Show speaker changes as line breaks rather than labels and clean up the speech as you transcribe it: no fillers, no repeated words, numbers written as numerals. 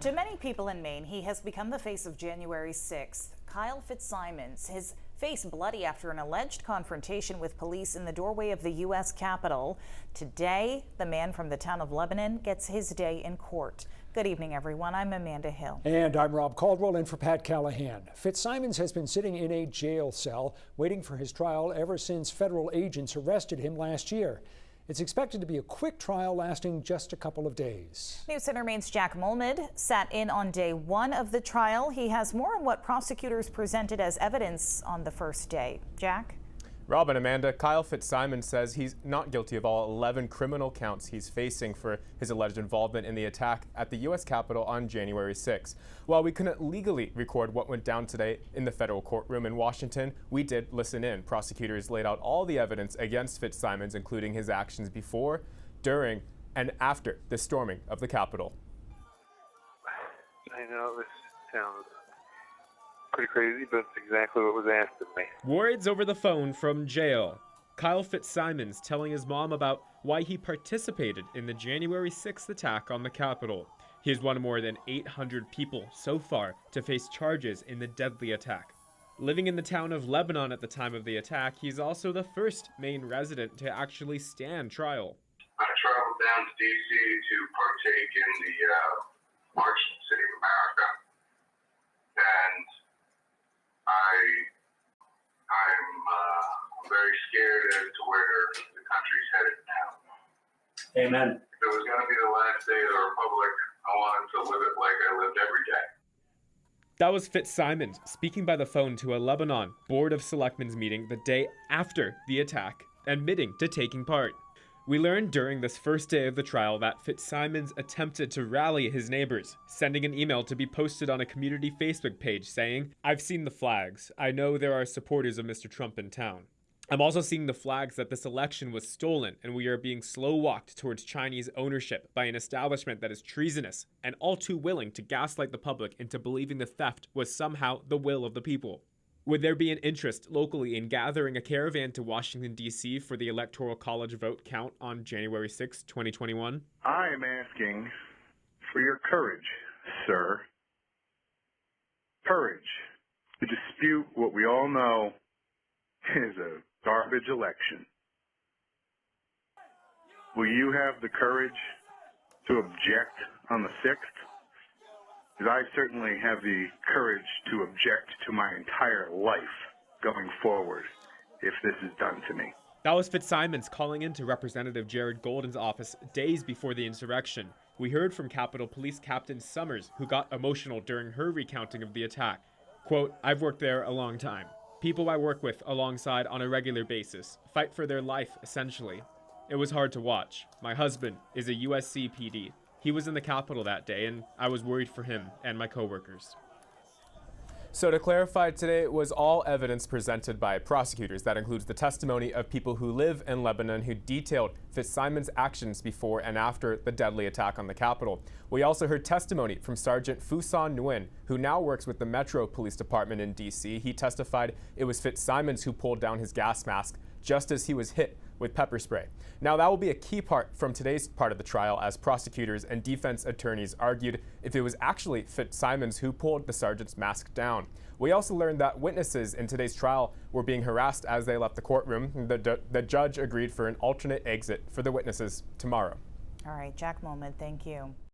To many people in Maine, he has become the face of January 6th. Kyle Fitzsimons, his face bloody after an alleged confrontation with police in the doorway of the U.S. Capitol. Today, the man from the town of Lebanon gets his day in court. Good evening, everyone. I'm Amanda Hill.
And I'm Rob Caldwell in for Pat Callahan. Fitzsimons has been sitting in a jail cell waiting for his trial ever since federal agents arrested him last year. It's expected to be a quick trial lasting just a couple of days.
News Center Maine's Jack Molmud sat in on day one of the trial. He has more on what prosecutors presented as evidence on the first day. Jack?
Rob and Amanda, Kyle Fitzsimons says he's not guilty of all 11 criminal counts he's facing for his alleged involvement in the attack at the U.S. Capitol on January 6. While we couldn't legally record what went down today in the federal courtroom in Washington, we did listen in. Prosecutors laid out all the evidence against Fitzsimons, including his actions before, during, and after the storming of the Capitol.
I know this sounds pretty crazy, but it's exactly what was asked of me.
Words over the phone from jail. Kyle Fitzsimons telling his mom about why he participated in the January 6th attack on the Capitol. He is one of more than 800 people so far to face charges in the deadly attack. Living in the town of Lebanon at the time of the attack, he's also the first Maine resident to actually stand trial.
I traveled down to D.C. to partake in the March to the City of America, and I'm very scared as to where the country's headed now.
Amen.
If it was going to be the last day of the Republic, I wanted to live it like I lived every day.
That was Fitzsimons speaking by the phone to a Lebanon Board of Selectmen's meeting the day after the attack, admitting to taking part. We learned during this first day of the trial that Fitzsimons attempted to rally his neighbors, sending an email to be posted on a community Facebook page saying, "I've seen the flags. I know there are supporters of Mr. Trump in town. I'm also seeing the flags that this election was stolen and we are being slow-walked towards Chinese ownership by an establishment that is treasonous and all too willing to gaslight the public into believing the theft was somehow the will of the people." Would there be an interest locally in gathering a caravan to Washington, D.C. for the Electoral College vote count on January 6, 2021?
I am asking for your courage, sir. Courage to dispute what we all know is a garbage election. Will you have the courage to object on the 6th? Because I certainly have the courage to object to my entire life going forward if this is done to me.
That was Fitzsimons calling into Representative Jared Golden's office days before the insurrection. We heard from Capitol Police Captain Summers, who got emotional during her recounting of the attack. Quote, "I've worked there a long time. People I work with alongside on a regular basis fight for their life, essentially. It was hard to watch. My husband is a USC PD. He was in the Capitol that day, and I was worried for him and my coworkers."
So to clarify, today was all evidence presented by prosecutors. That includes the testimony of people who live in Lebanon who detailed Fitzsimons' actions before and after the deadly attack on the Capitol. We also heard testimony from Sergeant Fusan Nguyen, who now works with the Metro Police Department in D.C. He testified it was Fitzsimons who pulled down his gas mask just as he was hit with pepper spray. Now, that will be a key part from today's part of the trial, as prosecutors and defense attorneys argued if it was actually Fitzsimons who pulled the sergeant's mask down. We also learned that witnesses in today's trial were being harassed as they left the courtroom. The judge agreed for an alternate exit for the witnesses tomorrow.
All right, Jack Molmud, thank you.